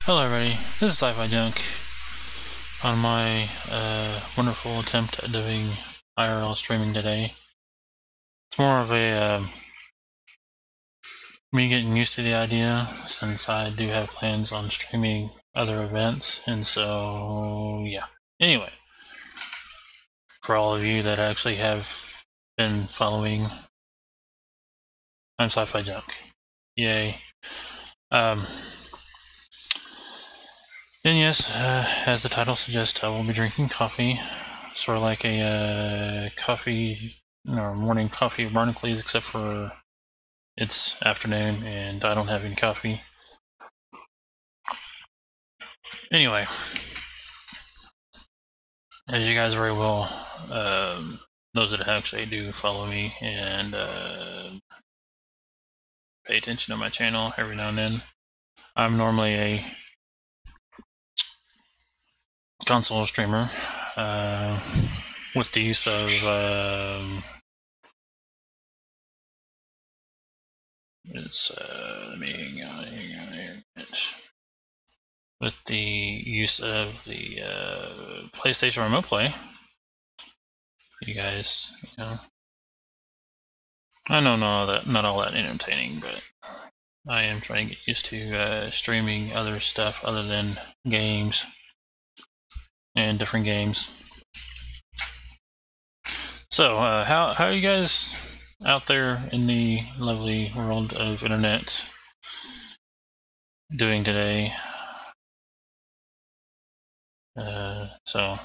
Hello everybody, this is Scifijunk on my wonderful attempt at doing IRL streaming today. It's more of a me getting used to the idea, since I do have plans on streaming other events, and so yeah. Anyway, for all of you that actually have been following, I'm Scifijunk. Yay. And yes, as the title suggests, I will be drinking coffee, sort of like a coffee, or morning coffee of Barnacules, except for it's afternoon and I don't have any coffee. Anyway, as you guys very well, those that actually do follow me and pay attention to my channel every now and then, I'm normally a console streamer with the use of let me hang on here. With the use of the PlayStation Remote Play. You guys, I know not all that entertaining, but I am trying to get used to streaming other stuff other than games and different games. So, how are you guys out there in the lovely world of internet doing today? So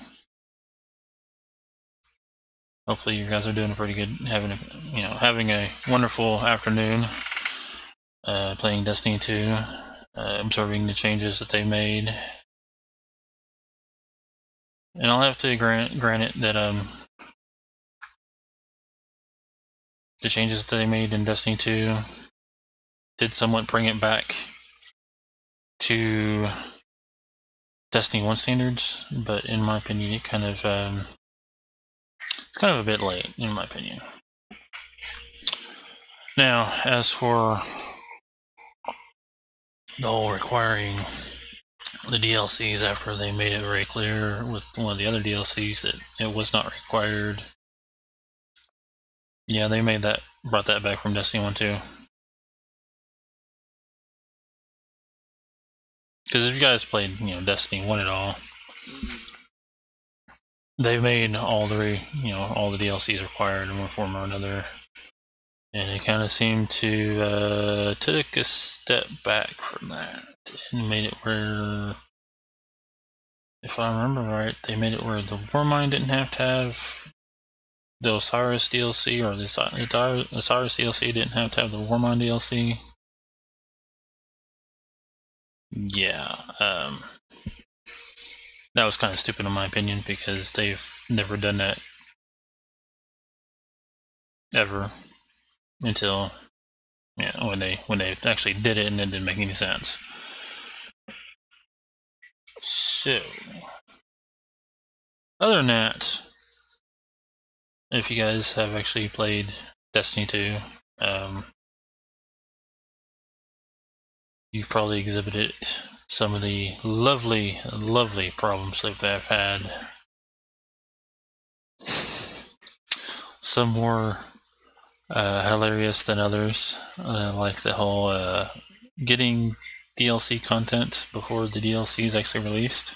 hopefully you guys are doing pretty good, having a wonderful afternoon, playing Destiny 2, observing the changes that they made. And I'll have to grant it that the changes that they made in Destiny 2 did somewhat bring it back to Destiny 1 standards, but in my opinion, it kind of it's kind of a bit late, in my opinion. Now, as for the whole requiring the DLCs, after they made it very clear with one of the other DLCs that it was not required, yeah, they brought that back from Destiny 1 too. Because if you guys played, Destiny 1 at all, they've made all the DLCs required in one form or another, and it kind of seemed to took a step back from that and made it where, if I remember right, they made it where the Warmind didn't have to have the Osiris DLC, or the Osiris DLC didn't have to have the Warmind DLC. Yeah, that was kind of stupid in my opinion, because they've never done that ever until when they actually did it, and it didn't make any sense. So, other than that, if you guys have actually played Destiny 2, you've probably exhibited some of the lovely problems that they've had. Some more hilarious than others, like the whole getting DLC content before the DLC is actually released.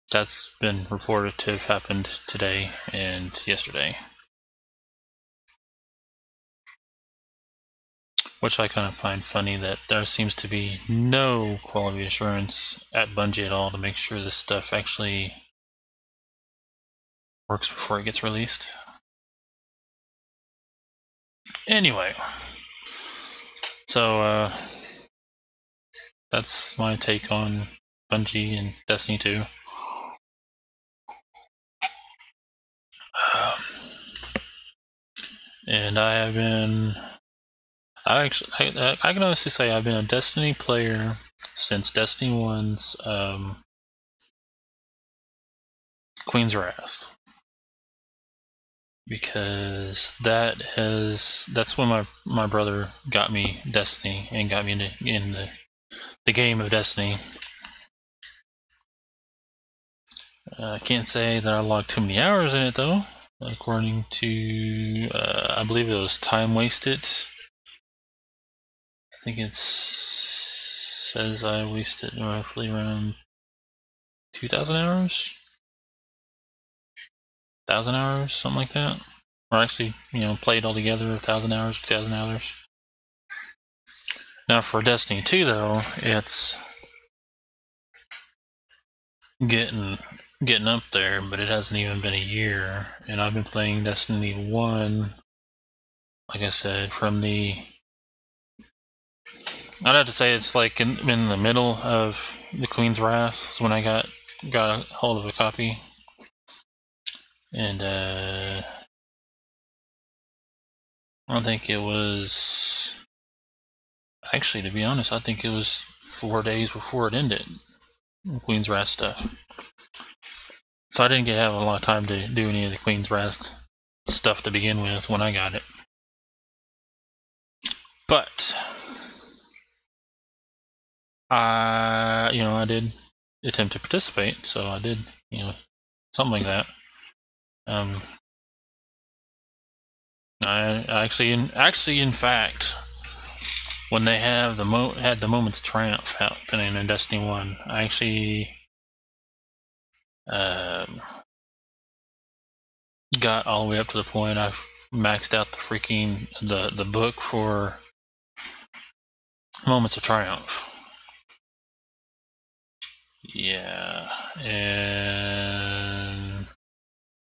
That's been reported to have happened today and yesterday, which I kind of find funny, that there seems to be no quality assurance at Bungie at all to make sure this stuff actually works before it gets released. Anyway, so that's my take on Bungie and Destiny 2. And I can honestly say I've been a Destiny player since Destiny 1's Queen's Wrath, because that's when my brother got me Destiny and got me into the game of Destiny. I can't say that I logged too many hours in it though. According to, I believe it was Time Wasted. I think it says I wasted roughly around 2,000 hours? 1,000 hours, something like that. Or actually, played all together 1,000 hours, 2,000 hours. Now for Destiny 2 though, it's getting up there, but it hasn't even been a year, and I've been playing Destiny 1, like I said, from the... I'd have to say it's like in the middle of the Queen's Wrath is when I got a hold of a copy. And I don't think it was... Actually, to be honest, I think it was 4 days before it ended, the Queen's Wrath stuff. So I didn't have a lot of time to do any of the Queen's Wrath stuff to begin with when I got it. But I did attempt to participate, so I did, something like that. I actually, in fact, when they have had the Moments of Triumph happening in Destiny 1, I actually got all the way up to the point I maxed out the book for Moments of Triumph. Yeah, and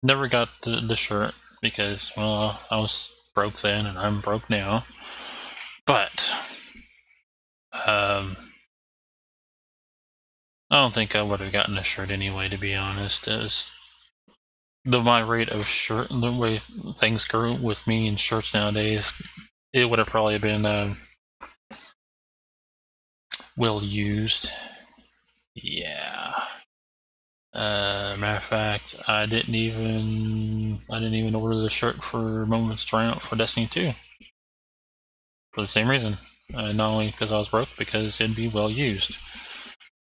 never got the shirt because, well, I was broke then and I'm broke now. But I don't think I would have gotten a shirt anyway, to be honest. As my rate of shirt, the way things go with me and shirts nowadays, it would have probably been well used. Yeah. Matter of fact, I didn't even order the shirt for Moments of Triumph for Destiny 2 for the same reason. Not only because I was broke, because it'd be well used.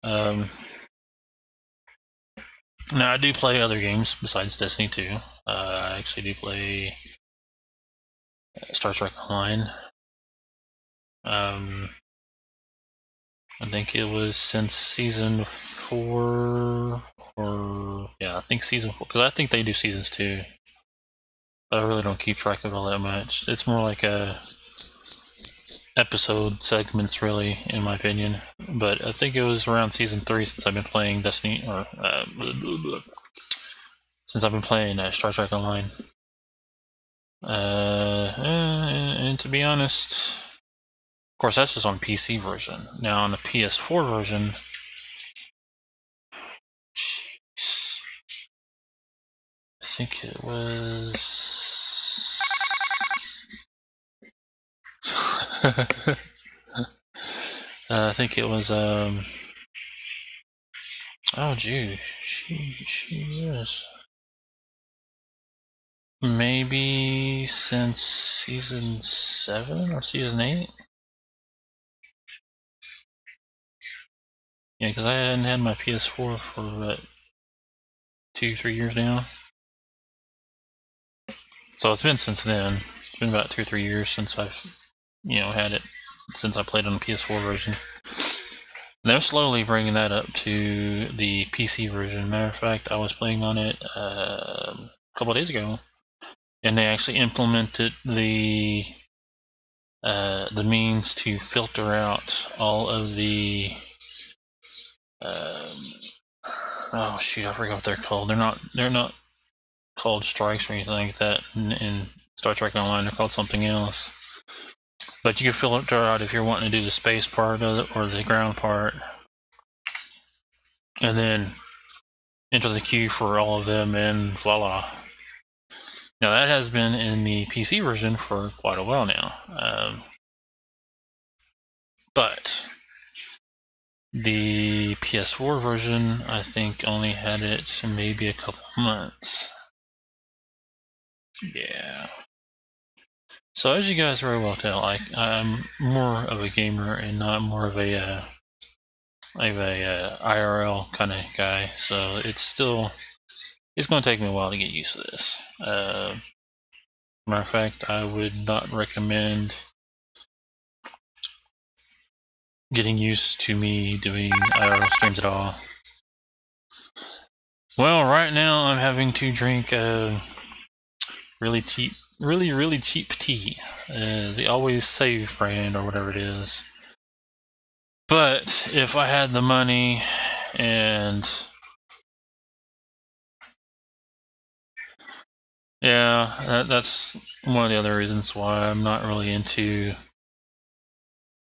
Now I do play other games besides Destiny 2. I actually do play Star Trek Online. I think it was since season 4, I think season 4, because I think they do seasons too. But I really don't keep track of all that much. It's more like episode segments, really, in my opinion. But I think it was around season 3 since I've been playing Destiny, or since I've been playing Star Trek Online. And to be honest, of course, that's just on PC version. Now on the PS4 version, jeez, I think it was. I think it was. Oh, geez, she is. Maybe since season 7 or season 8. Yeah, because I hadn't had my PS4 for what, 2-3 years now. So it's been since then. It's been about 2 or 3 years since I've, had it, since I played on the PS4 version. And they're slowly bringing that up to the PC version. Matter of fact, I was playing on it a couple of days ago, and they actually implemented the means to filter out all of the oh shoot, I forgot what they're called. They're not called strikes or anything like that in Star Trek Online. They're called something else. But you can filter out if you're wanting to do the space part of it or the ground part, and then enter the queue for all of them, and voila. Now that has been in the PC version for quite a while now, but the PS4 version, I think, only had it maybe a couple months. Yeah. So as you guys very well tell, I'm more of a gamer and not more of a I'm a IRL kind of guy, so it's going to take me a while to get used to this. Matter of fact, I would not recommend getting used to me doing IRL streams at all. Well, right now I'm having to drink really cheap tea, the Always Save brand or whatever it is. But if I had the money and yeah, that's one of the other reasons why I'm not really into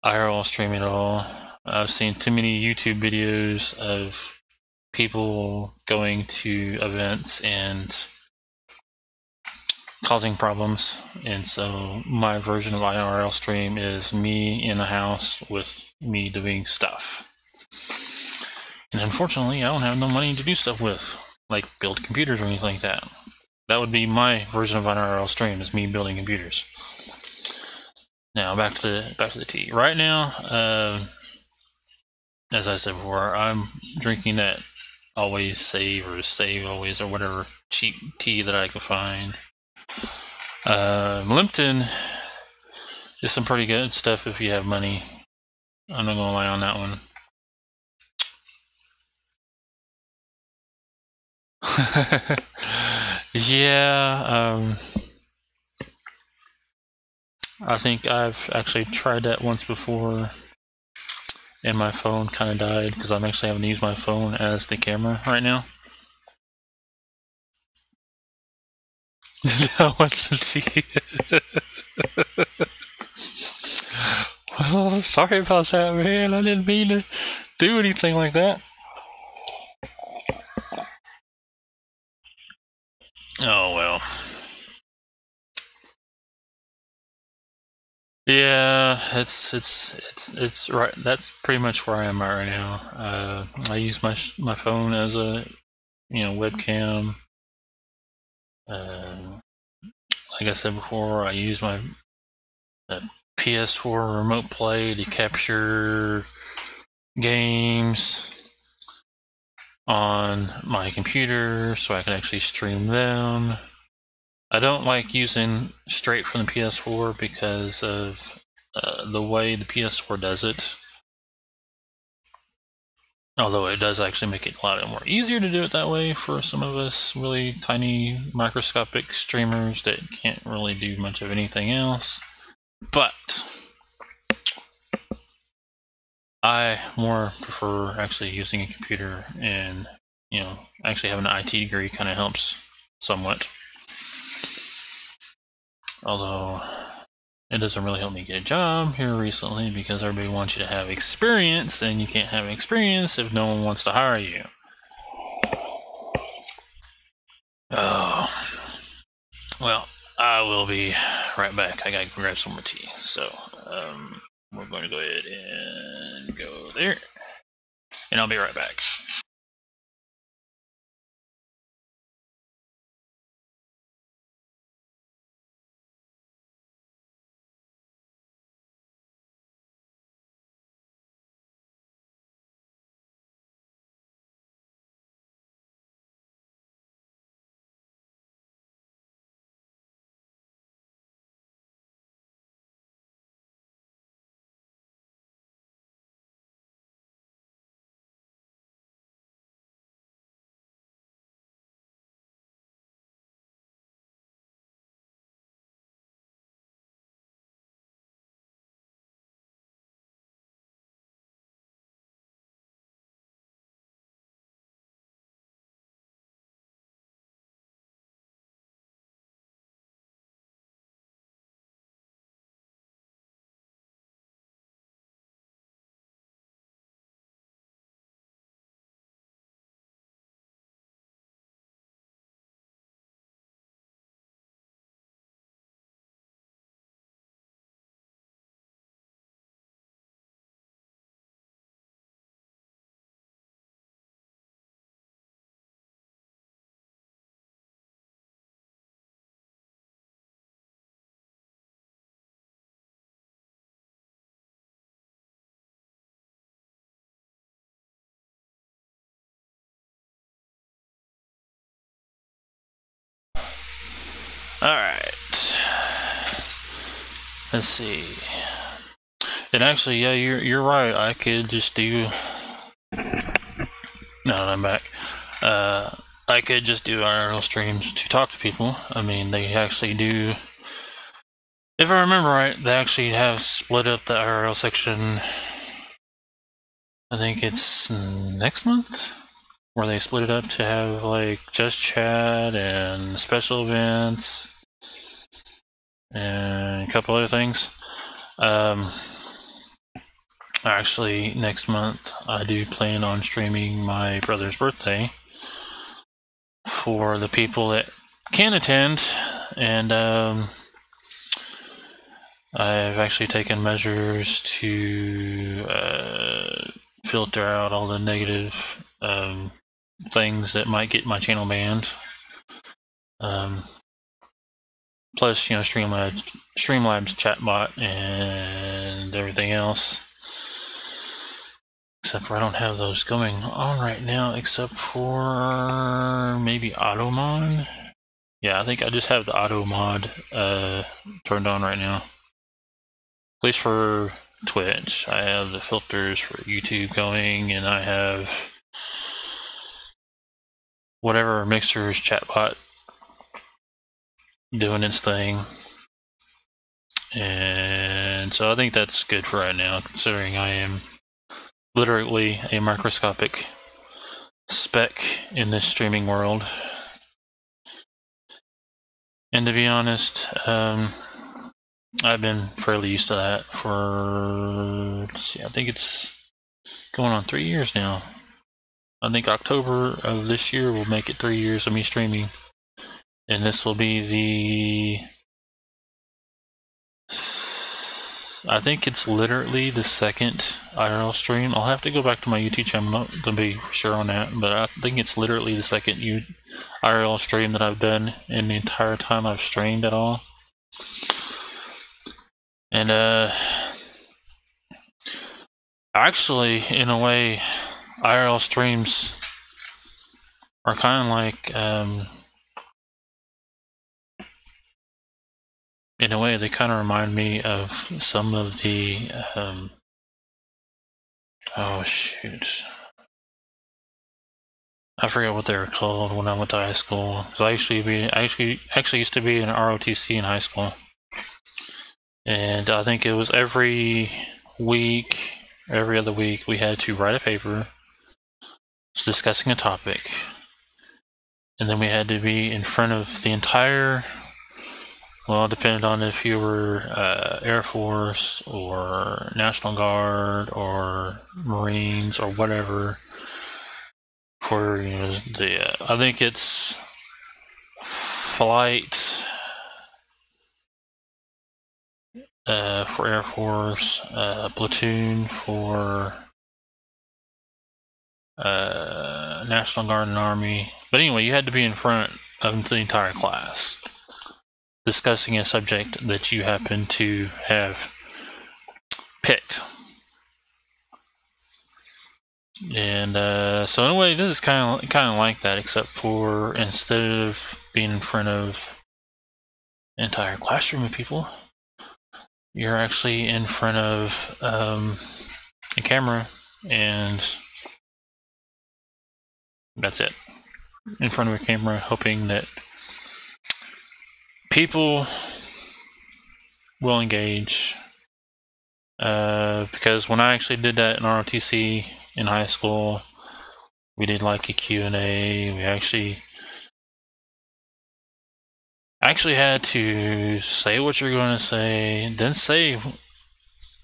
IRL streaming at all. I've seen too many YouTube videos of people going to events and causing problems, and so my version of IRL stream is me in a house with me doing stuff. And unfortunately, I don't have no money to do stuff with, like build computers or anything like that. That would be my version of IRL stream, is me building computers. Now back to the tea. Right now, as I said before, I'm drinking that Always Save or Save Always or whatever cheap tea that I can find. Lipton is some pretty good stuff if you have money. I'm not gonna lie on that one. Yeah, I think I've actually tried that once before, and my phone kind of died because I'm actually having to use my phone as the camera right now. What's the tea? Well, sorry about that, man. I didn't mean to do anything like that. Oh well. Yeah, it's right. That's pretty much where I am at right now. I use my phone as a webcam. Like I said before, I use my PS4 remote play to capture games on my computer so I can actually stream them. I don't like using straight from the PS4 because of the way the PS4 does it. Although it does actually make it a lot more easier to do it that way for some of us really tiny microscopic streamers that can't really do much of anything else. But I more prefer actually using a computer, and actually having an IT degree kind of helps somewhat. Although it doesn't really help me get a job here recently because everybody wants you to have experience, and you can't have experience if no one wants to hire you. Oh, well, I will be right back. I gotta grab some more tea. So, we're going to go ahead and go there, and I'll be right back. Alright. Let's see. And actually, yeah, you're right. I could just do. Now that I'm back, I could just do IRL streams to talk to people. I mean, they actually do. If I remember right, they actually have split up the IRL section. I think it's next month, where they split it up to have like just chat and special events and a couple other things. Actually, next month I do plan on streaming my brother's birthday for the people that can attend, and I've actually taken measures to filter out all the negative things that might get my channel banned. Plus, you know, Streamlabs chatbot and everything else. Except for I don't have those going on right now, except for maybe auto mod. Yeah, I think I just have the auto mod turned on right now. At least for Twitch. I have the filters for YouTube going, and I have whatever Mixer's chatbot doing its thing. And so I think that's good for right now, considering I am literally a microscopic speck in this streaming world. And to be honest, I've been fairly used to that for, let's see, I think it's going on 3 years now. I think October of this year will make it 3 years of me streaming. And this will be the, I think it's literally the second IRL stream. I'll have to go back to my YouTube channel to be sure on that, but I think it's literally the second IRL stream that I've done in the entire time I've streamed at all. And actually, in a way, IRL streams are kind of like, in a way, they kind of remind me of some of the, oh shoot, I forget what they were called when I went to high school. Cause I actually used to be in ROTC in high school, and I think it was every other week, we had to write a paper discussing a topic, and then we had to be in front of the entire. Well, it depended on if you were Air Force or National Guard or Marines or whatever. For, you know, the I think it's flight for Air Force, platoon for National Guard and Army. But anyway, you had to be in front of the entire class, discussing a subject that you happen to have picked. And so in a way, this is kind of like that, except for instead of being in front of an entire classroom of people, you're actually in front of a camera, and that's it. In front of a camera, hoping that people will engage, because when I actually did that in ROTC in high school, we did like a Q&A. We actually had to say what you're going to say, then say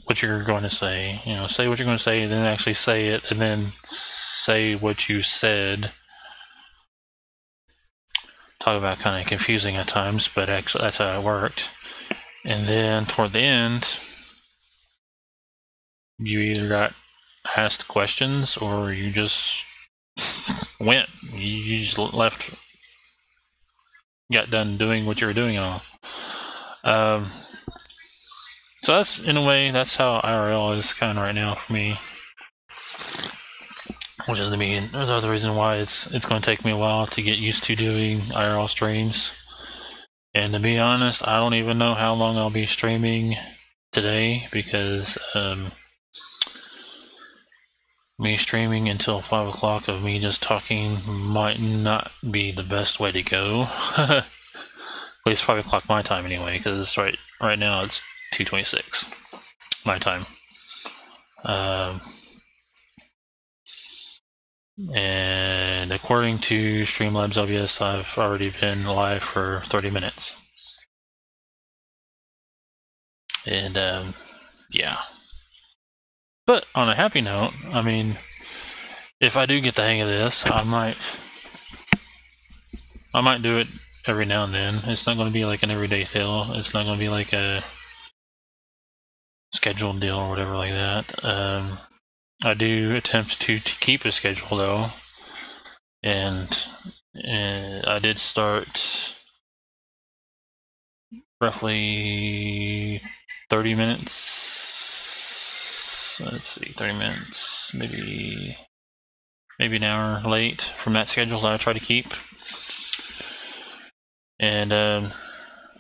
what you're going to say. You know, say what you're going to say, then actually say it, and then say what you said. Talk about kind of confusing at times, but actually that's how it worked. And then toward the end, you either got asked questions or you just went. You just left, got done doing what you were doing and all. So that's, in a way, that's how IRL is kind of right now for me. Which is the other reason why it's going to take me a while to get used to doing IRL streams. And to be honest, I don't even know how long I'll be streaming today, because me streaming until 5 o'clock of me just talking might not be the best way to go. At least 5 o'clock my time anyway, because right now it's 2:26 my time. And according to Streamlabs OBS, I've already been live for 30 minutes. And yeah. But on a happy note, I mean, if I do get the hang of this, I might do it every now and then. It's not going to be like an everyday deal. It's not going to be like a scheduled deal or whatever like that. I do attempt to keep a schedule though, and I did start roughly 30 minutes. Let's see, 30 minutes, maybe an hour late from that schedule that I try to keep. And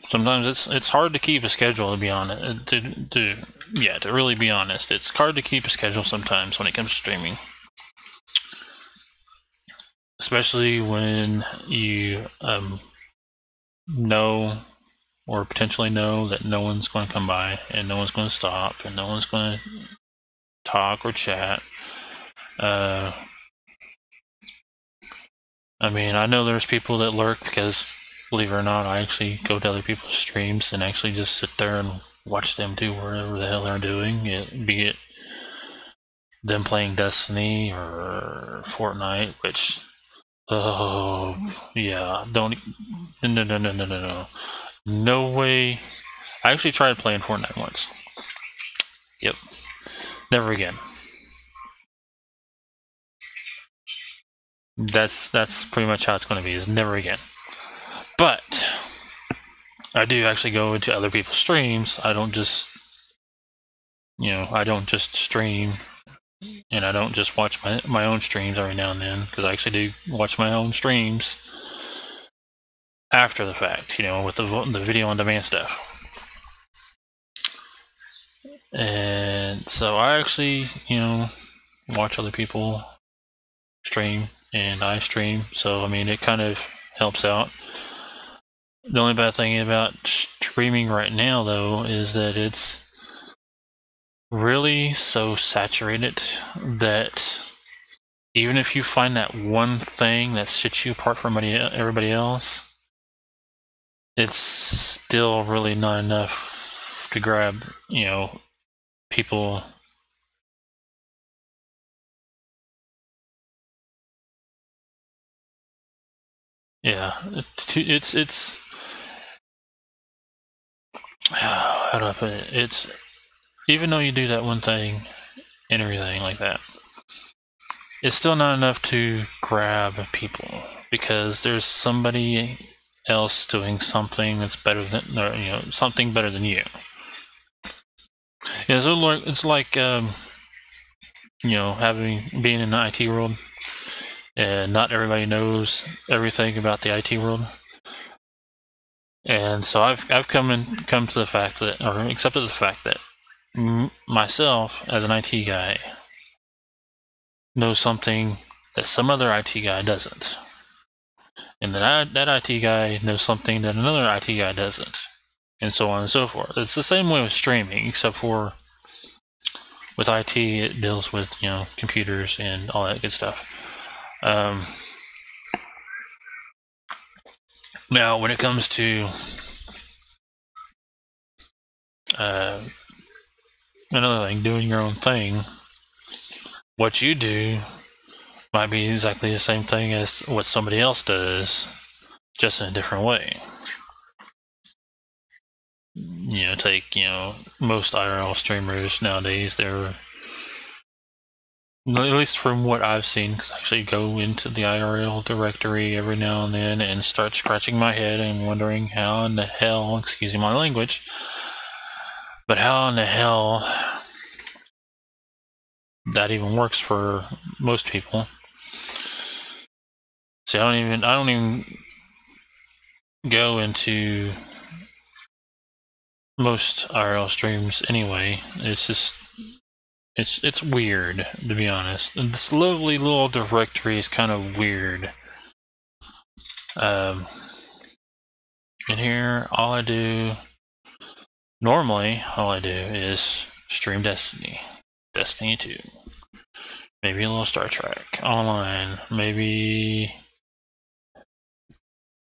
sometimes it's hard to keep a schedule, to be honest. To really be honest, it's hard to keep a schedule sometimes when it comes to streaming, especially when you know, or potentially know, that no one's going to come by and no one's going to stop and no one's going to talk or chat. I mean, I know there's people that lurk because, believe it or not, I actually go to other people's streams and actually just sit there and watch them do whatever the hell they're doing, be it them playing Destiny or Fortnite, which, oh yeah, no way. I actually tried playing Fortnite once. Yep, never again. That's pretty much how it's going to be, is never again. But I do actually go into other people's streams. I don't just, I don't just stream, and I don't just watch my own streams every now and then, because I actually do watch my own streams after the fact, with the video on demand stuff. And so I actually, watch other people stream, and I stream, so I mean, it kind of helps out. The only bad thing about streaming right now, though, is that it's really so saturated that even if you find that one thing that sets you apart from everybody else, it's still really not enough to grab, people. Yeah, it's how do I put it? It's, even though you do that one thing and everything like that, it's still not enough to grab people, because there's somebody else doing something that's better than, or, something better than you. Yeah, so it's like being in the IT world, and not everybody knows everything about the IT world. And so I've come to the fact that, or accepted the fact that myself as an IT guy knows something that some other IT guy doesn't, and that IT guy knows something that another IT guy doesn't, and so on and so forth. It's the same way with streaming, except for with IT, it deals with computers and all that good stuff. Now, when it comes to another thing, doing your own thing, what you do might be exactly the same thing as what somebody else does, just in a different way. Take most IRL streamers nowadays, they're, at least from what I've seen, because I actually go into the IRL directory every now and then and start scratching my head and wondering how in the hell, excuse my language, but how in the hell that even works for most people. See, I don't even go into most IRL streams anyway. It's just it's weird, to be honest. And this lovely little directory is kind of weird. In here, normally all I do is stream Destiny 2, maybe a little Star Trek online, maybe.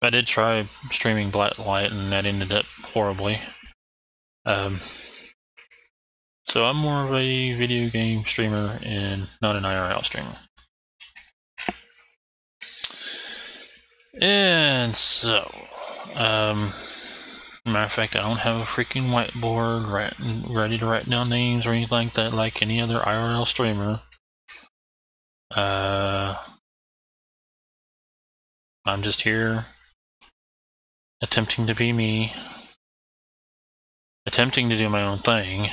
I did try streaming Black Light and that ended up horribly. So I'm more of a video game streamer and not an IRL streamer. And so, matter of fact, I don't have a freaking whiteboard ready to write down names or anything like that, like any other IRL streamer. I'm just here attempting to be me, attempting to do my own thing,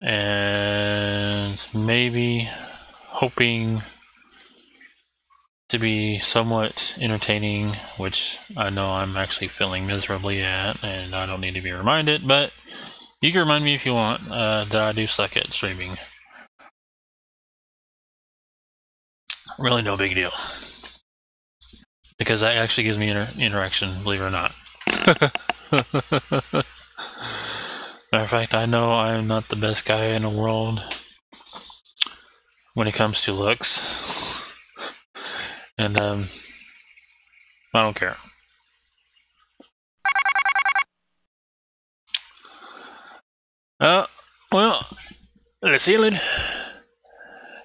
and maybe hoping to be somewhat entertaining, which I know I'm actually failing miserably at, and I don't need to be reminded, but you can remind me if you want that I do suck at streaming. Really no big deal. Because that actually gives me interaction, believe it or not. Matter of fact, I know I'm not the best guy in the world when it comes to looks. And, I don't care. Well, the ceiling,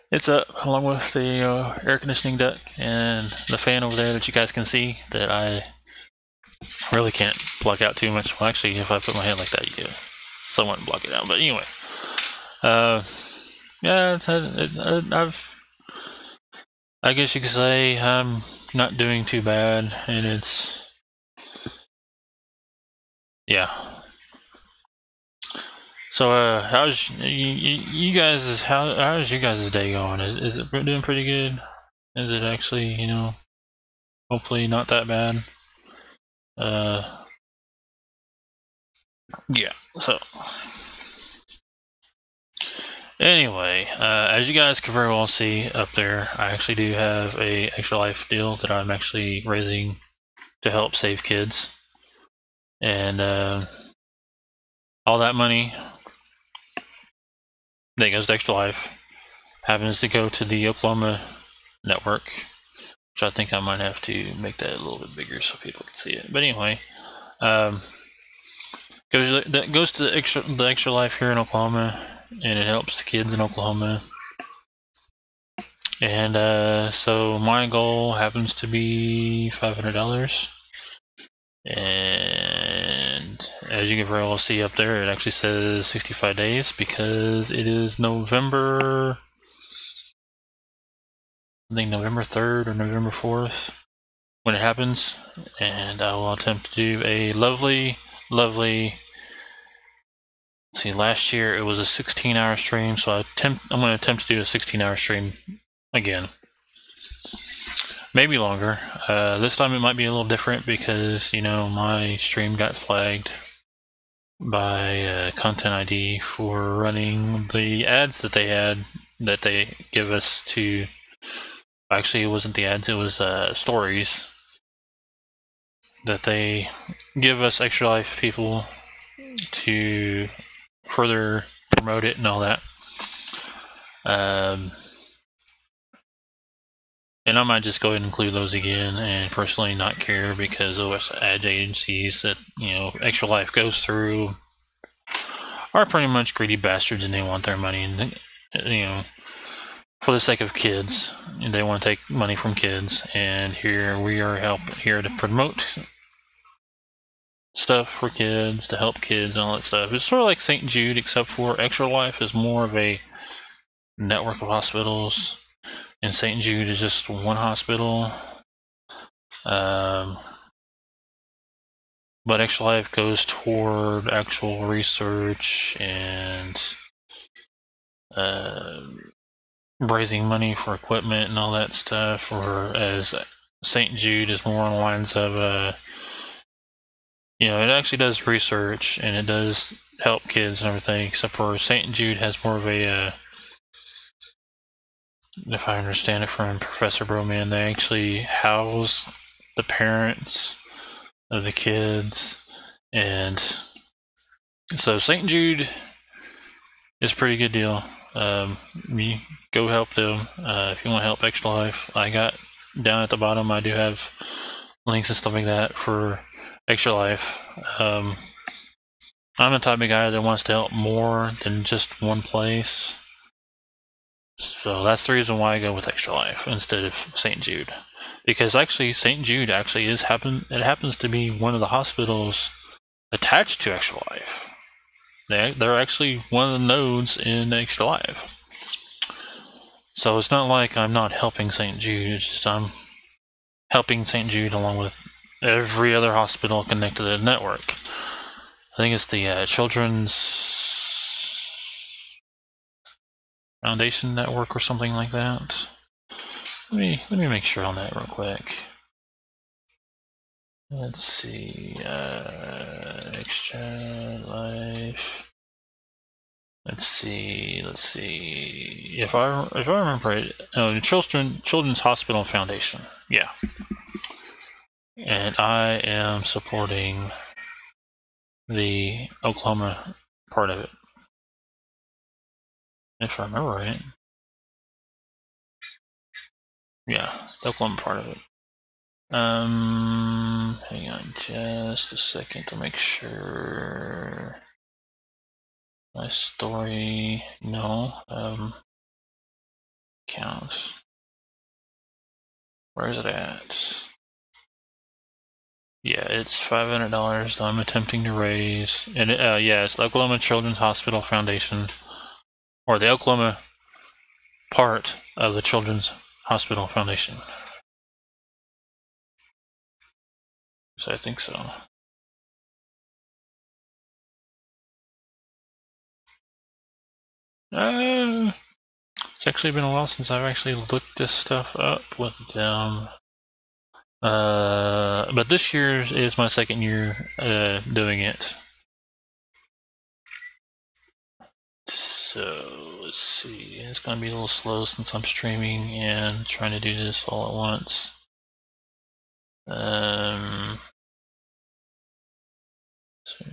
it's up, along with the air conditioning duct and the fan over there that you guys can see that I really can't block out too much. Well, actually, if I put my head like that, you can somewhat block it out. But anyway, yeah, I guess you could say I'm not doing too bad, and it's, yeah. So, how's you guys? How's you guys' day going? Is it doing pretty good? Is it actually, you know, hopefully not that bad? Yeah. So, anyway, as you guys can very well see up there, I actually do have a extra life deal that I'm actually raising to help save kids, and all that money that goes to Extra Life happens to go to the Oklahoma network, which I think I might have to make that a little bit bigger so people can see it. But anyway, that goes to the Extra Life here in Oklahoma, and it helps the kids in Oklahoma. And so my goal happens to be $500. And as you can very well see up there, it actually says 65 days because it is November, I think November 3rd or November 4th when it happens. And I will attempt to do a lovely, let's see, last year it was a 16-hour stream, so I'm going to attempt to do a 16-hour stream again. Maybe longer. This time it might be a little different because, you know, my stream got flagged by Content ID for running the ads that they had, that they give us to. Actually, it wasn't the ads, it was stories that they give us Extra Life people to further promote it and all that. And I might just go ahead and include those again and personally not care because those ad agencies that, you know, Extra Life goes through are pretty much greedy bastards and they want their money, and, you know, for the sake of kids, and they want to take money from kids. And here we are here to promote stuff for kids, to help kids and all that stuff. It's sort of like St. Jude, except for Extra Life is more of a network of hospitals, and St. Jude is just one hospital. But Extra Life goes toward actual research and raising money for equipment and all that stuff, whereas St. Jude is more on the lines of you know, it actually does research and it does help kids and everything, except for St. Jude has more of a, if I understand it from Professor Broman, they actually house the parents of the kids, and so St. Jude is a pretty good deal. You go help them if you want to help Extra Life. I got down at the bottom, I do have links and stuff like that for Extra Life. I'm the type of guy that wants to help more than just one place, so that's the reason why I go with Extra Life instead of St. Jude. Because actually, St. Jude actually it happens to be one of the hospitals attached to Extra Life. They're actually one of the nodes in Extra Life. So it's not like I'm not helping St. Jude, it's just I'm helping St. Jude along with every other hospital connected to the network. I think it's the Children's Foundation Network or something like that. Let me make sure on that real quick. Let's see, Extra Life. Let's see. If I remember right, the Children's Hospital Foundation. Yeah. And I am supporting the Oklahoma part of it, if I remember right. Yeah, the Oklahoma part of it. Hang on just a second to make sure. My story, no. Counts. Where is it at? Yeah, it's $500 that I'm attempting to raise. And yeah, it's the Oklahoma Children's Hospital Foundation, or the Oklahoma part of the Children's Hospital Foundation. So I think so. It's actually been a while since I've actually looked this stuff up with them. But this year is my second year doing it. So let's see. It's gonna be a little slow since I'm streaming and trying to do this all at once.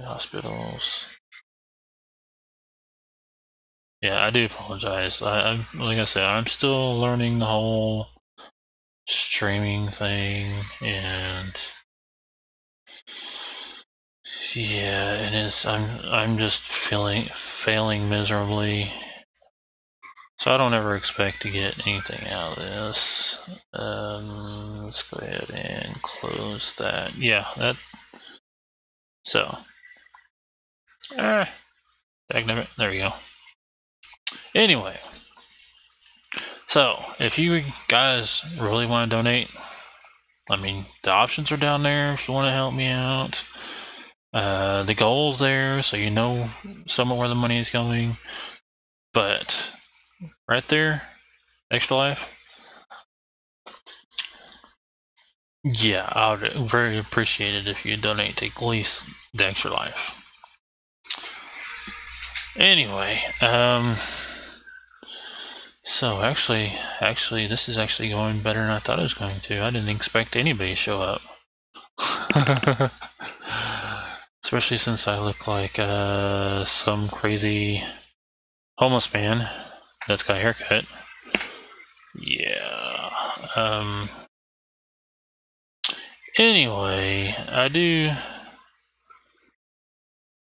Hospitals. Yeah, I do apologize. I'm like I said, I'm still learning the whole streaming thing, and yeah, it is. I'm just failing miserably. So I don't ever expect to get anything out of this. Let's go ahead and close that. Yeah, that. So, dagnabbit, there we go. Anyway, so if you guys really want to donate, I mean, the options are down there if you want to help me out. The goal's there, so you know somewhat where the money is going. But right there, Extra Life. Yeah, I would very appreciate it if you donate to at least the Extra Life. Anyway, so actually, this is actually going better than I thought it was going to. I didn't expect anybody to show up. Especially since I look like some crazy homeless man that's got a haircut. Yeah. Anyway, I do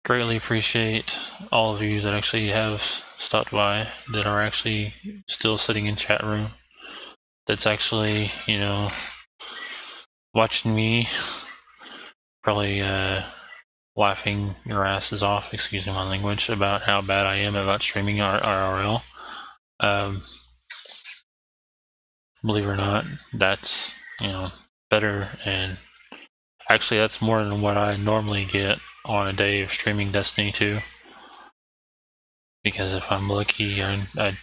greatly appreciate all of you that actually have stopped by, that are actually still sitting in chat room, that's actually, you know, watching me, probably laughing your asses off, excuse my language, about how bad I am about streaming IRL. Believe it or not, that's, you know, better, and actually that's more than what I normally get on a day of streaming Destiny 2. Because if I'm lucky, I'd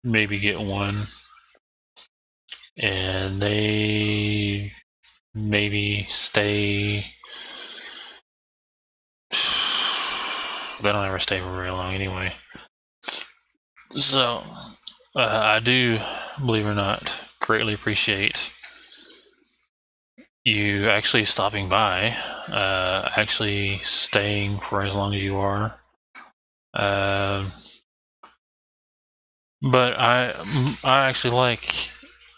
maybe get one, and they maybe stay. They don't ever stay for very long anyway. So, I do, believe it or not, greatly appreciate you actually stopping by, actually staying for as long as you are. But I actually like,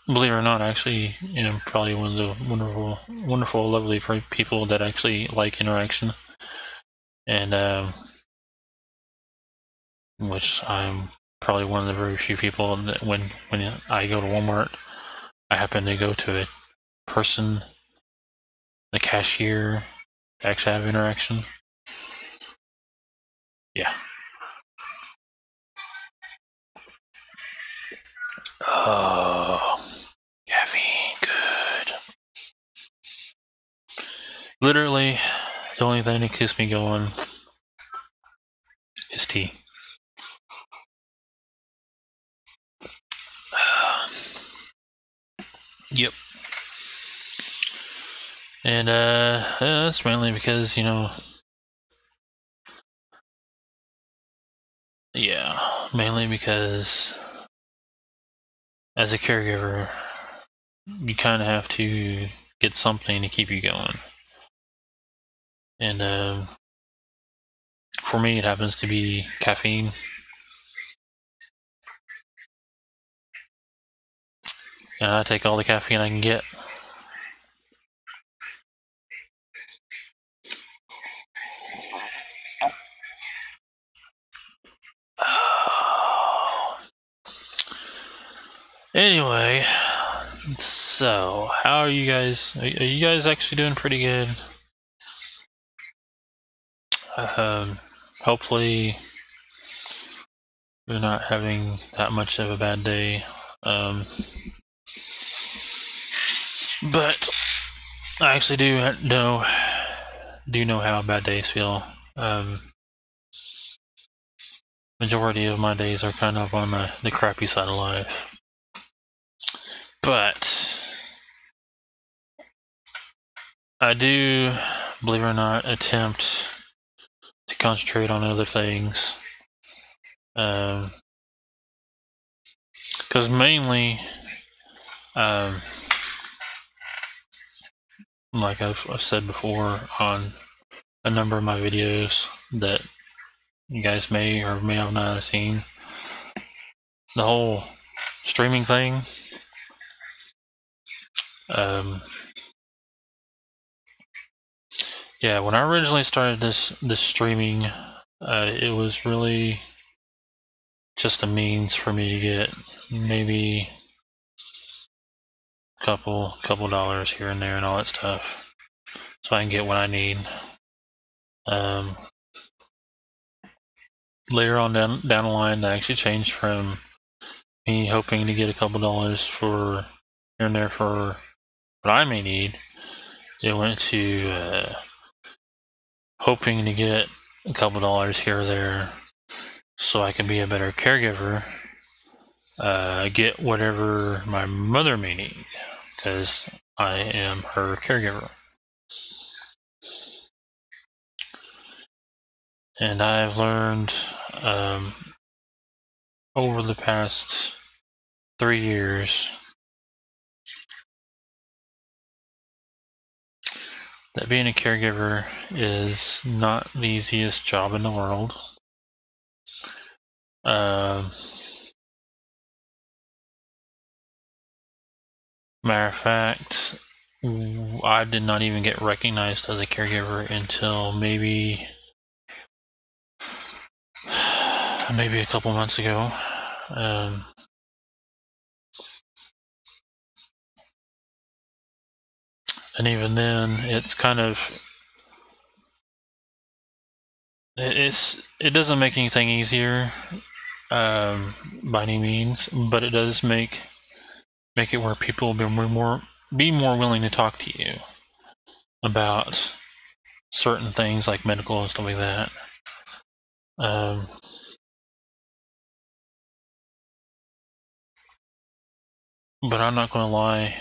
believe it or not, I actually am probably one of the wonderful, lovely people that actually like interaction. And which I'm probably one of the very few people that when I go to Walmart, I happen to go to a person, the cashier, to actually have interaction. Yeah. Oh, caffeine, good. Literally, the only thing that keeps me going is tea. Yep. And that's mainly because, yeah, mainly because as a caregiver, you kind of have to get something to keep you going. And for me, it happens to be caffeine. And I take all the caffeine I can get. Anyway, so how are you guys? Are you guys actually doing pretty good? Hopefully, you're not having that much of a bad day. But I actually do know how bad days feel. Majority of my days are kind of on the crappy side of life. But I do, believe it or not, attempt to concentrate on other things. Because mainly, like I've said before on a number of my videos that you guys may or may have not seen, the whole streaming thing. Yeah, when I originally started this streaming, it was really just a means for me to get maybe a couple dollars here and there and all that stuff, so I can get what I need. Later on down the line, that actually changed from me hoping to get a couple dollars for here and there for what I may need. It went to hoping to get a couple dollars here or there so I can be a better caregiver, get whatever my mother may need, because I am her caregiver. And I've learned over the past 3 years that being a caregiver is not the easiest job in the world. Matter of fact, I did not even get recognized as a caregiver until maybe a couple months ago. And even then, it's kind of it doesn't make anything easier by any means, but it does make it where people will be more willing to talk to you about certain things like medical and stuff like that. But I'm not going to lie.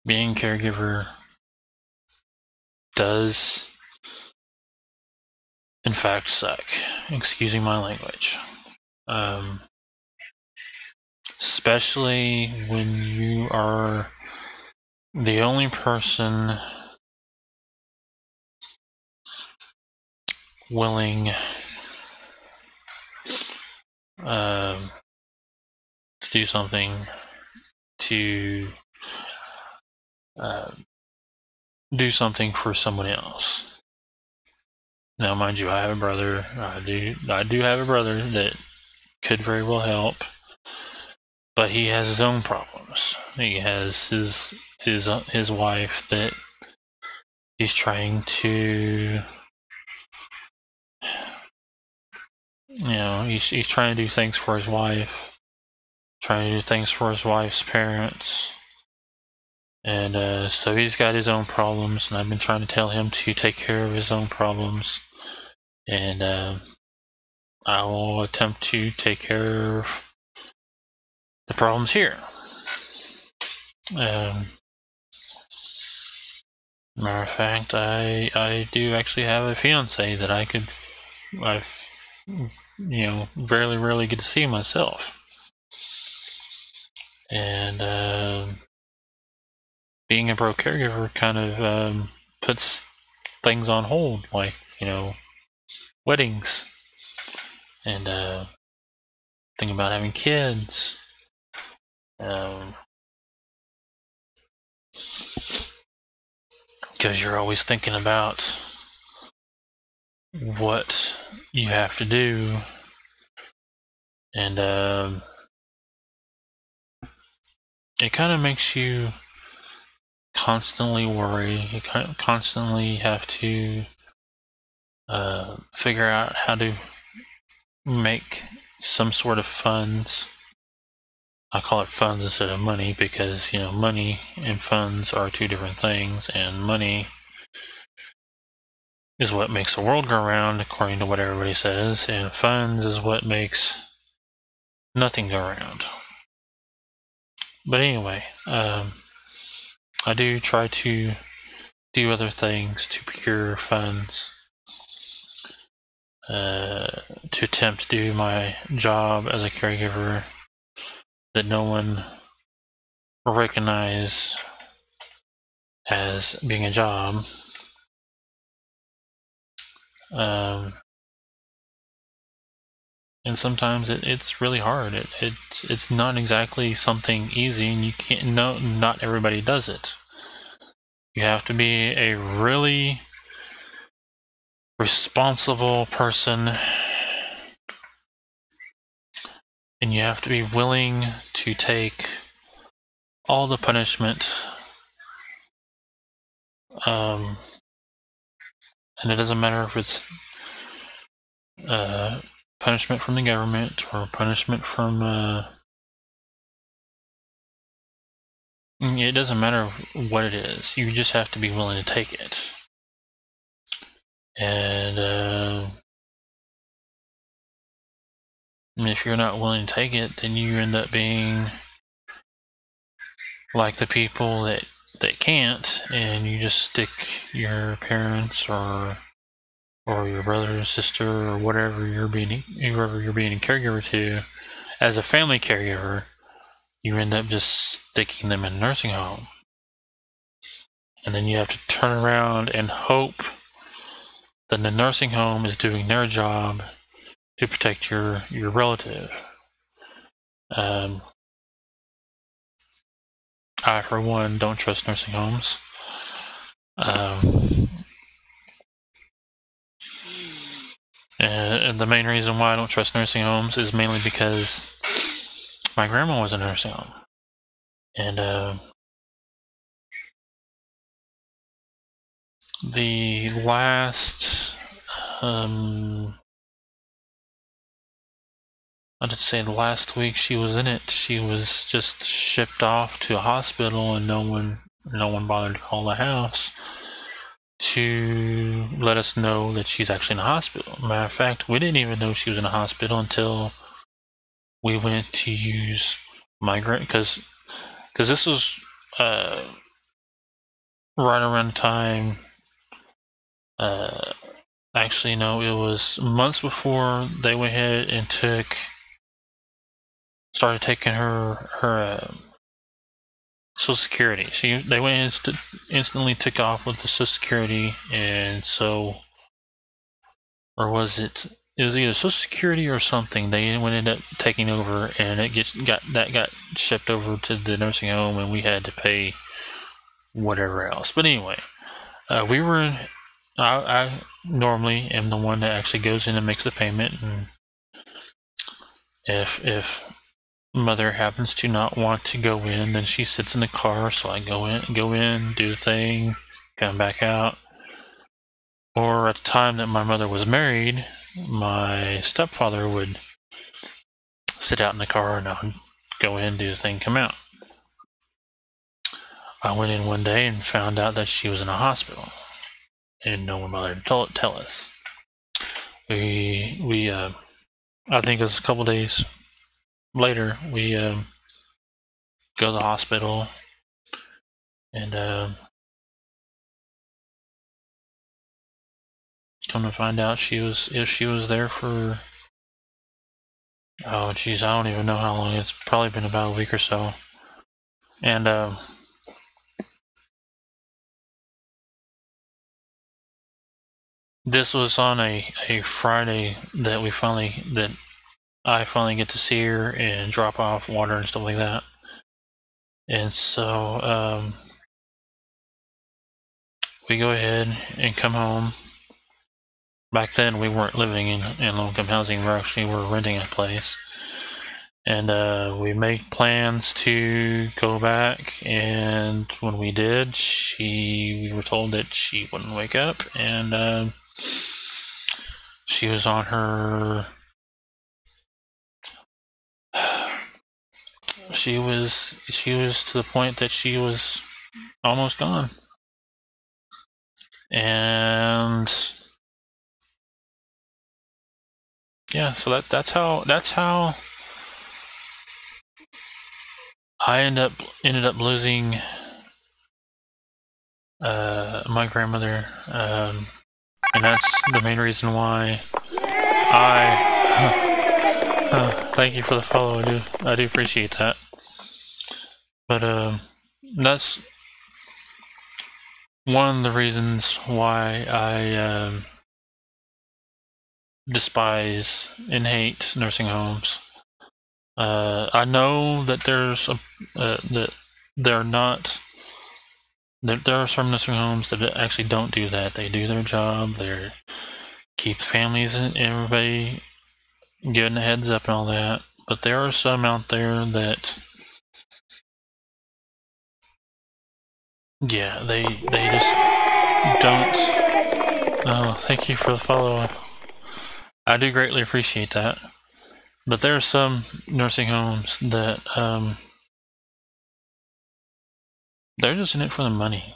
being a caregiver does, in fact, suck. Excusing my language. Especially when you are the only person willing to do something to do something for someone else. Now, mind you, I have a brother. I do have a brother that could very well help, but he has his own problems. He has his wife that he's trying to, he's trying to do things for his wife, trying to do things for his wife's parents. And so he's got his own problems, and I've been trying to tell him to take care of his own problems. And I will attempt to take care of the problems here. Matter of fact, I do actually have a fiance that I very rarely get to see myself. And being a broke caregiver kind of puts things on hold, like, weddings, and thinking about having kids. Because you're always thinking about what you have to do, and it kind of makes you constantly worry. You constantly have to figure out how to make some sort of funds. I call it funds instead of money because, money and funds are two different things, and money is what makes the world go round, according to what everybody says, and funds is what makes nothing go round. But anyway, I do try to do other things to procure funds, to attempt to do my job as a caregiver that no one will recognize as being a job. And sometimes it's really hard. It's not exactly something easy, and you can't. Not everybody does it. You have to be a really responsible person, and you have to be willing to take all the punishment. And it doesn't matter if it's punishment from the government or punishment from it doesn't matter what it is. You just have to be willing to take it. And if you're not willing to take it, then you end up being like the people that can't, and you just stick your parents or your brother or sister or whoever you're being a caregiver to as a family caregiver. You end up just sticking them in a nursing home, and then you have to turn around and hope that the nursing home is doing their job to protect your relative. I, for one, don't trust nursing homes. And the main reason why I don't trust nursing homes is mainly because my grandma was in a nursing home. And the last, I'd say the last week she was in it, she was just shipped off to a hospital, and no one bothered to call the house to let us know that she's actually in a hospital. Matter of fact, we didn't even know she was in a hospital until we went to use migrant, because this was right around the time, actually no, it was months before they went ahead and started taking her Social Security. They went and instantly took off with the Social Security, and so, or was it? It was either Social Security or something. They ended up taking over, and it got shipped over to the nursing home, and we had to pay whatever else. But anyway, we were. I normally am the one that actually goes in and makes the payment, and if mother happens to not want to go in, then she sits in the car, so I go in, do the thing, come back out. Or at the time that my mother was married, my stepfather would sit out in the car and I would go in, do the thing, come out. I went in one day and found out that she was in a hospital, and no one bothered to tell us. We I think it was a couple days later, we go to the hospital, and come to find out she was there for, oh geez, I don't even know how long. It's probably been about a week or so. And this was on a Friday that I finally get to see her and drop off water and stuff like that. And so we go ahead and come home. Back then we weren't living in low-income housing. We were renting a place. And we made plans to go back, and when we did, we were told that she wouldn't wake up, and she was on her she was to the point that she was almost gone. And yeah, so that's how I ended up losing my grandmother, and that's the main reason why thank you for the follow. I do appreciate that. But that's one of the reasons why I despise and hate nursing homes. I know that there are some nursing homes that actually don't do that. They do their job. They keep families and everybody given a heads up and all that. But there are some out there that, yeah, they just don't. Oh, thank you for the follow. I do greatly appreciate that. But there are some nursing homes that they're just in it for the money.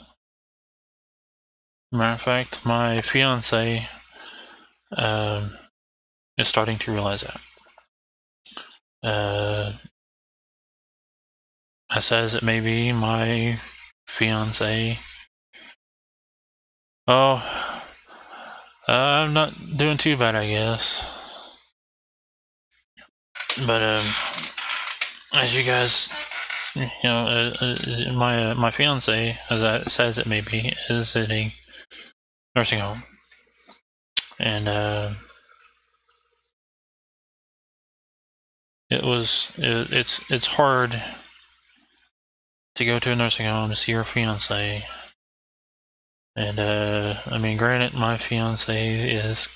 Matter of fact, my fiance is starting to realize that. As sad as it may be, my fiance. Oh, I'm not doing too bad, I guess. But as you guys, you know, my fiance, as sad as it may be, is in a nursing home, and it's hard to go to a nursing home to see your fiance. And I mean, granted, my fiance is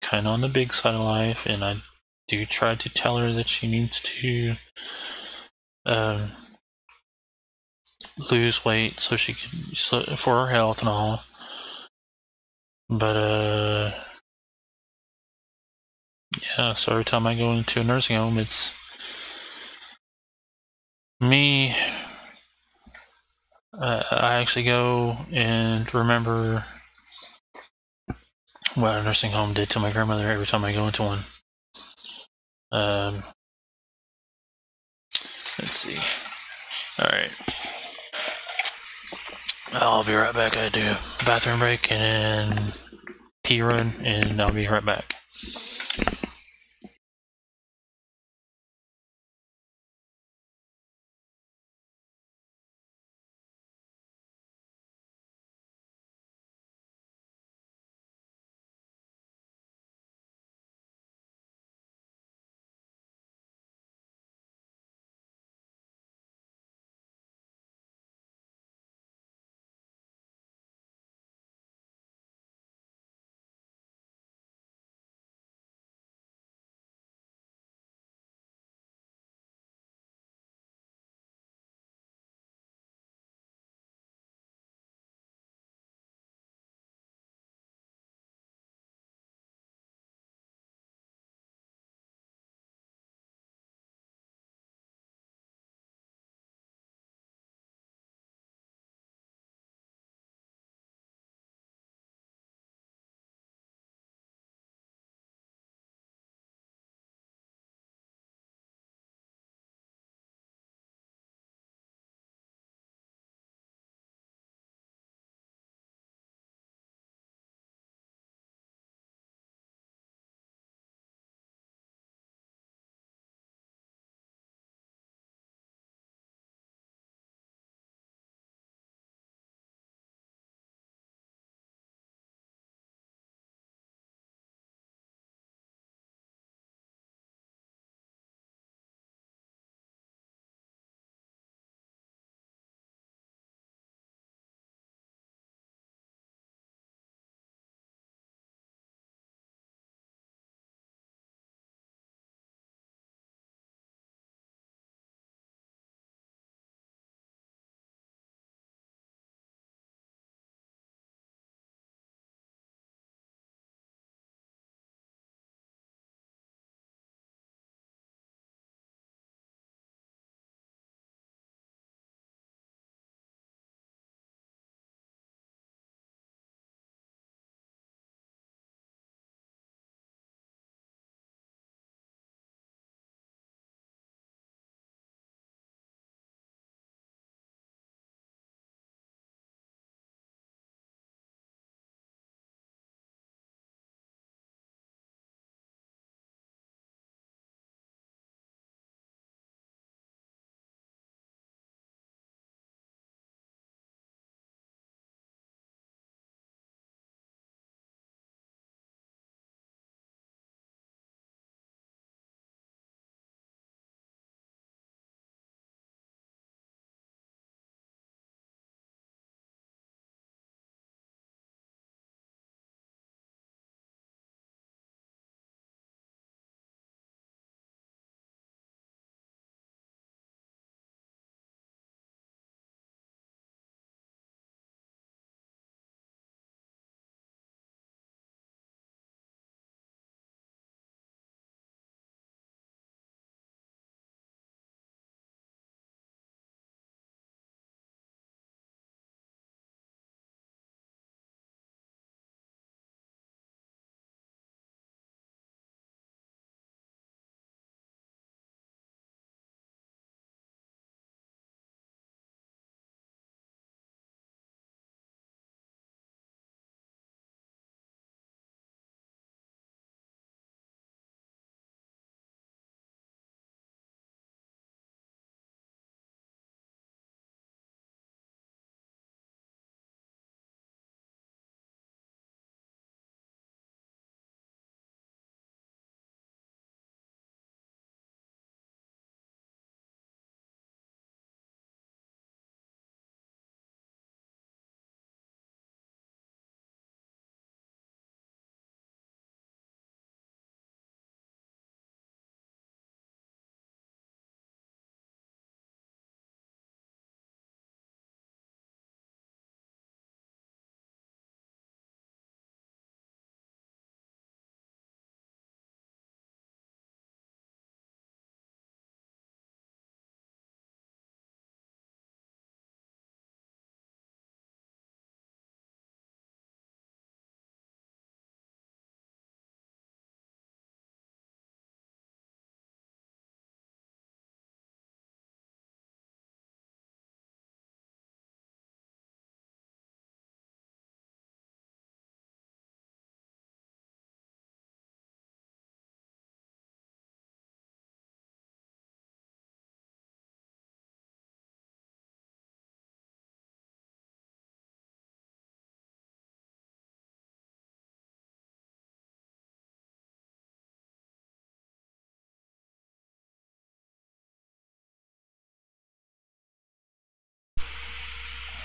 kind of on the big side of life, and I do try to tell her that she needs to lose weight so she can, for her health and all. But yeah, so every time I go into a nursing home, it's me. I actually go and remember what a nursing home did to my grandmother every time I go into one. Let's see. All right. I'll be right back. I do a bathroom break and then pee run, and I'll be right back.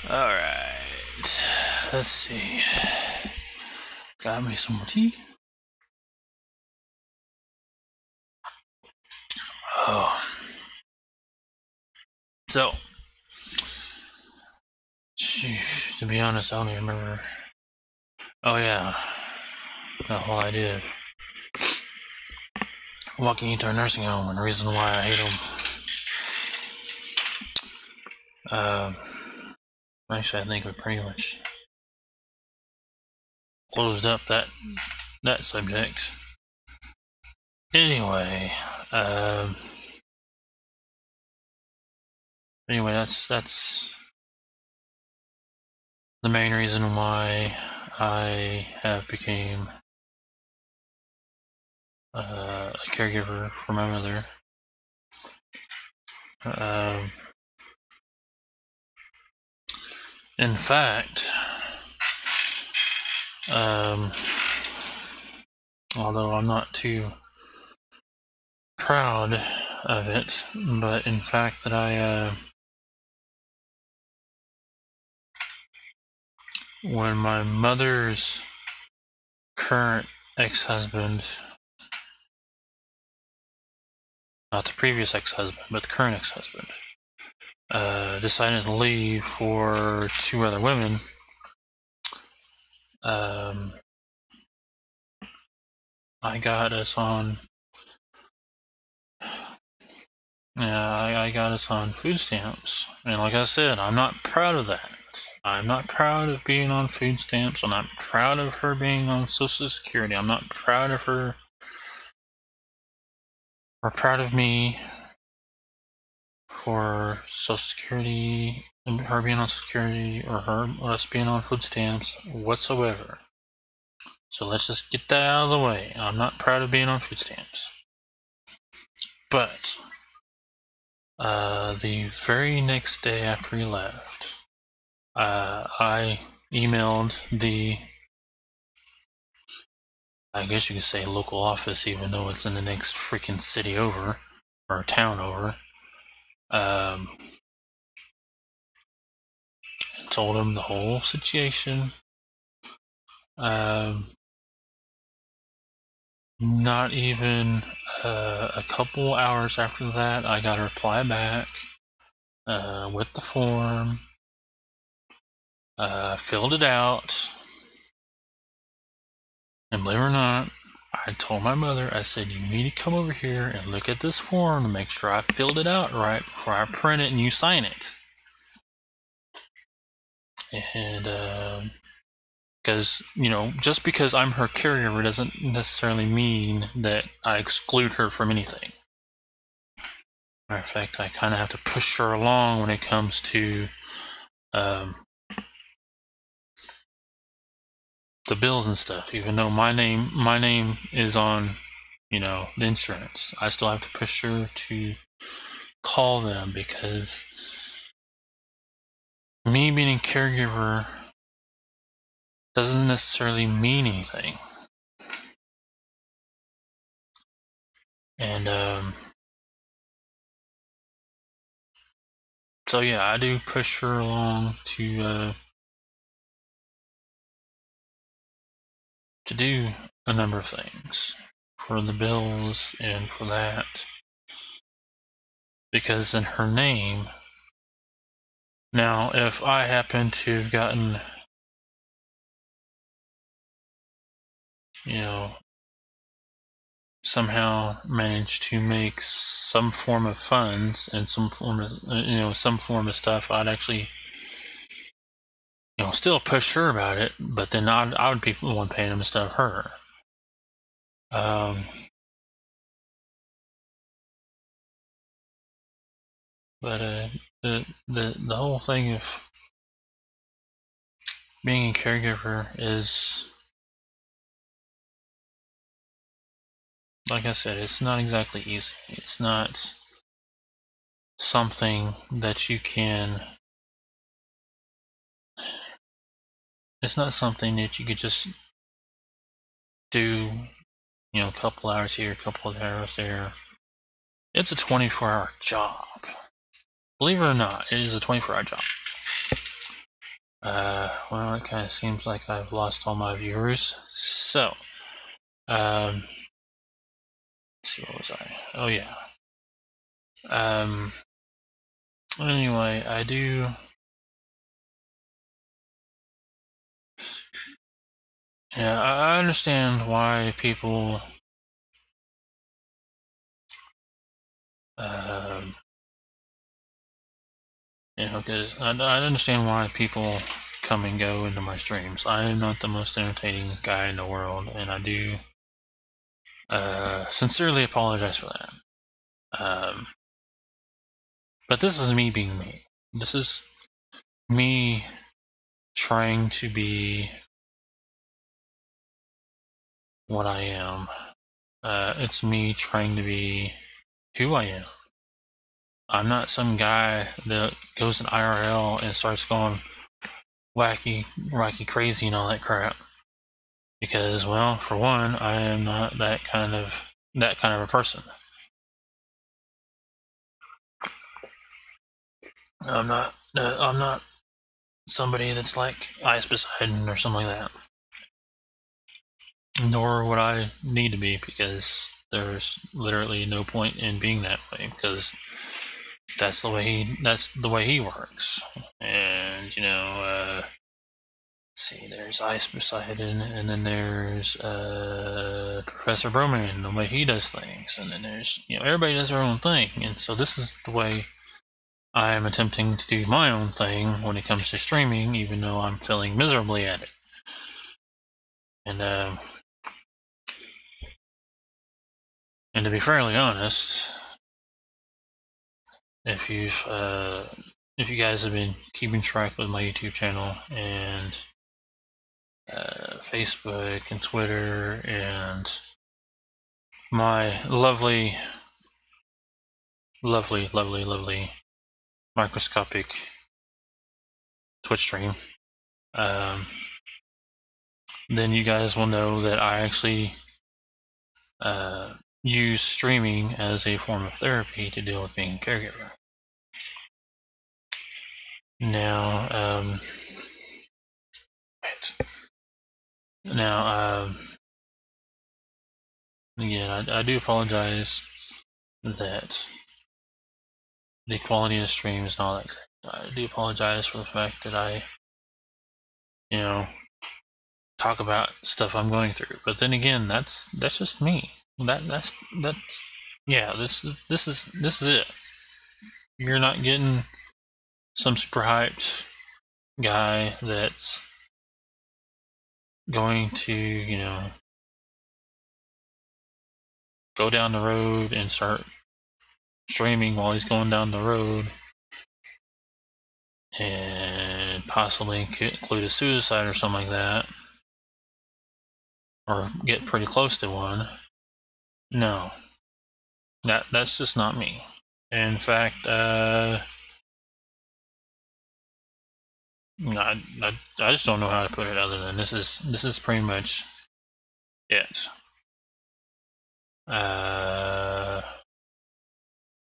Alright. Let's see. Got me some more tea. Oh. So, to be honest, I don't even remember. Oh yeah, the whole idea of walking into a nursing home and the reason why I hate them. Actually, I think we pretty much closed up that subject. Anyway, that's the main reason why I have became a caregiver for my mother. In fact, although I'm not too proud of it, but in fact that when my mother's current ex-husband, not the previous ex-husband, but the current ex-husband, decided to leave for 2 other women, I got us on I got us on food stamps. And like I said, I'm not proud of that. I'm not proud of being on food stamps. I'm not proud of her being on Social Security. I'm not proud of her or proud of me for Social Security, and her being on Social Security, or us being on food stamps whatsoever. So let's just get that out of the way. I'm not proud of being on food stamps. But the very next day after he left, I emailed the, I guess you could say, local office, even though it's in the next freaking city over, or town over, and told him the whole situation. Not even a couple hours after that, I got a reply back with the form, filled it out, and believe it or not, I told my mother, I said, you need to come over here and look at this form to make sure I filled it out right before I print it and you sign it. And because, just because I'm her caregiver doesn't necessarily mean that I exclude her from anything. Matter of fact, I kind of have to push her along when it comes to the bills and stuff. Even though my name is on, the insurance, I still have to push her to call them, because me being a caregiver doesn't necessarily mean anything. And so yeah, I do push her along to do a number of things for the bills and for that, because it's in her name. Now, if I happen to have gotten, somehow managed to make some form of funds and some form of stuff, I'd actually, still push her about it, but then I would be the one paying them instead of her. But the whole thing of being a caregiver is, like I said, it's not exactly easy. It's not something that you can, it's not something that you could just do, a couple hours here, a couple of hours there. It's a 24-hour job. Believe it or not, it is a 24-hour job. Well, it kind of seems like I've lost all my viewers. So, let's see, what was I? Oh, yeah. Anyway, I do. Yeah, I understand why people. Because I understand why people come and go into my streams. I am not the most entertaining guy in the world, and I do sincerely apologize for that. But this is me being me. This is me trying to be what I am. It's me trying to be who I am. I'm not some guy that goes in IRL and starts going wacky, crazy and all that crap. Because, well, for one, I am not that kind of a person. I'm not somebody that's like Ice Poseidon or something like that. Nor would I need to be, because there's literally no point in being that way, because that's the way he works. And let's see, there's Ice Poseidon, and then there's Professor Broman, the way he does things, and then there's everybody does their own thing, and so this is the way I am attempting to do my own thing when it comes to streaming, even though I'm failing miserably at it. And to be fairly honest, if you guys have been keeping track with my YouTube channel and Facebook and Twitter and my lovely microscopic Twitch stream, then you guys will know that I actually use streaming as a form of therapy to deal with being a caregiver. Now, again, I do apologize that the quality of the stream is not that great. I do apologize for the fact that I, talk about stuff I'm going through. But then again, that's just me. That's yeah. This is it. You're not getting some super hyped guy that's going to go down the road and start streaming while he's going down the road and possibly include a suicide or something like that, or get pretty close to one. No, that's just not me. In fact, I just don't know how to put it other than this is pretty much it.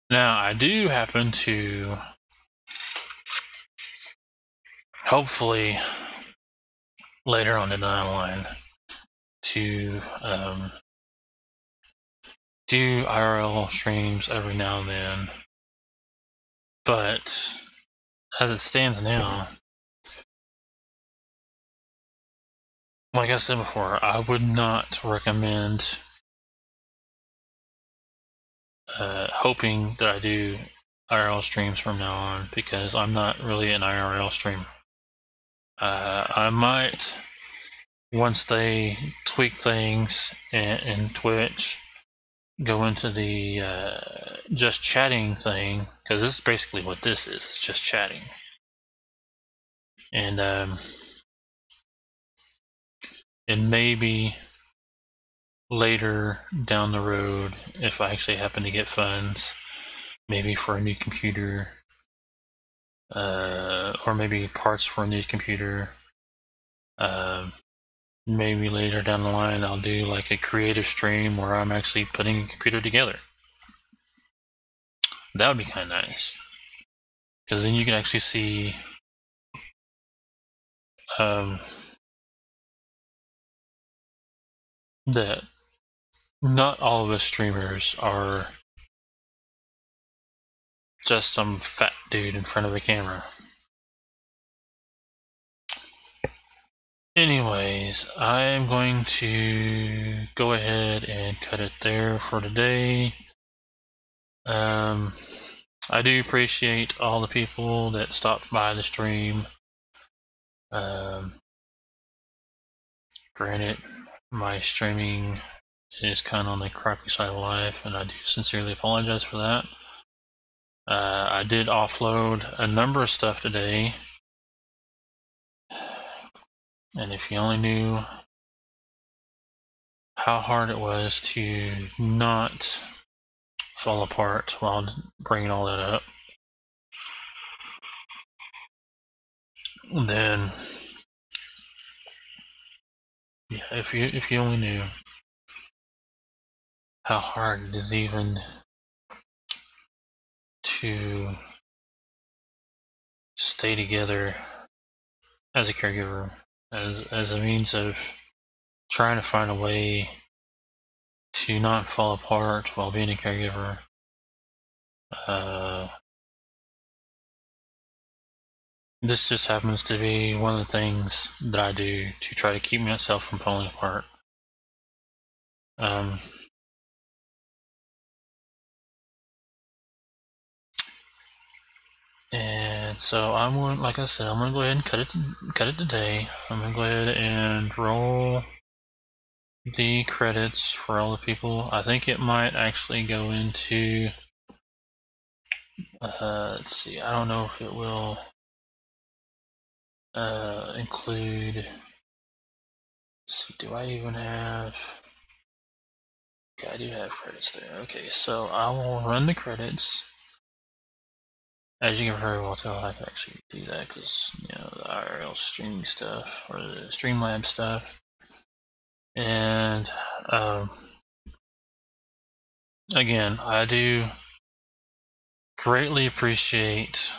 Now I do happen to hopefully later on down the line to do IRL streams every now and then, but as it stands now, like I said before, I would not recommend hoping that I do IRL streams from now on, because I'm not really an IRL streamer. I might, once they tweak things in Twitch, go into the just chatting thing, because this is basically what this is. It's just chatting. And maybe later down the road, if I actually happen to get funds, maybe for a new computer, or maybe parts for a new computer, maybe later down the line I'll do like a creative stream where I'm actually putting a computer together. That would be kind of nice, because then you can actually see that not all of us streamers are just some fat dude in front of a camera. Anyways, I'm going to go ahead and cut it there for today. I do appreciate all the people that stopped by the stream. Granted, my streaming is kind of on the crappy side of life, and I do sincerely apologize for that. I did offload a number of stuff today, and if you only knew how hard it was to not fall apart while bringing all that up, then yeah, if you only knew how hard it is even to stay together as a caregiver, as a means of trying to find a way to not fall apart while being a caregiver. This just happens to be one of the things that I do to try to keep myself from falling apart. And so I'm going, like I said, I'm going to go ahead and cut it today. I'm going to go ahead and roll the credits for all the people. I think it might actually go into, let's see, I don't know if it will include, let's see, do I even have, okay, I do have credits there. Okay, so I will run the credits. As you can very well tell, I can actually do that because, you know, the IRL streaming stuff, or the Streamlab stuff. And, again, I do greatly appreciate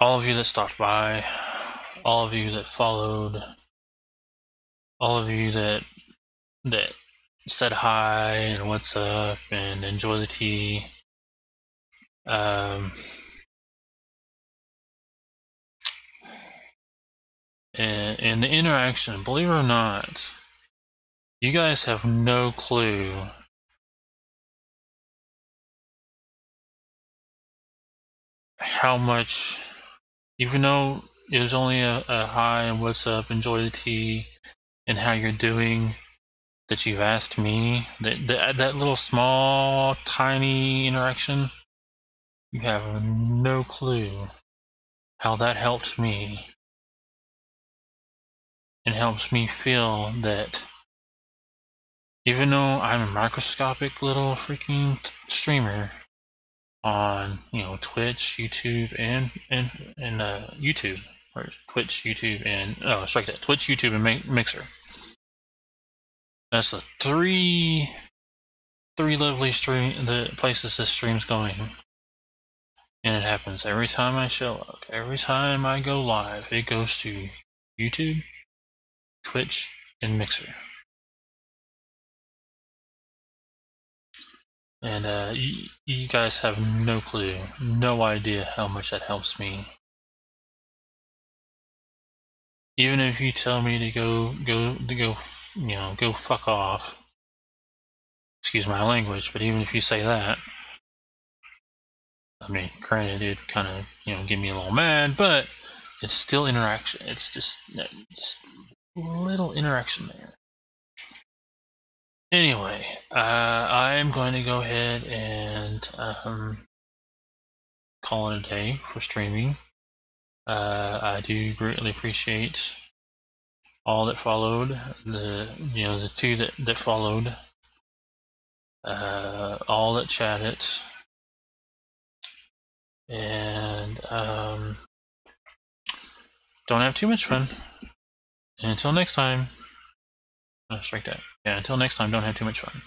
all of you that stopped by, all of you that followed, all of you that said hi and what's up and enjoy the tea. And the interaction, believe it or not, you guys have no clue how much, even though it was only a hi and what's up, enjoy the tea, and how you're doing, that you've asked me, that little small, tiny interaction, you have no clue how that helped me, and helps me feel that even though I'm a microscopic little freaking streamer on, you know, Twitch, YouTube, and YouTube, or Twitch, YouTube, and strike that, Twitch, YouTube, and Mixer. That's the three lovely the places this stream's going, and it happens every time I show up. Every time I go live, it goes to YouTube, Twitch, and Mixer. And you guys have no clue, no idea how much that helps me. Even if you tell me to go, you know, go fuck off. Excuse my language, but even if you say that, I mean, granted, it kind of, you know, get me a little mad, but it's still interaction. It's just little interaction there. Anyway, I'm going to go ahead and call it a day for streaming. I do greatly appreciate all that followed, the two that followed, all that chatted, and don't have too much fun. And until next time, strike that. Yeah, until next time, don't have too much fun.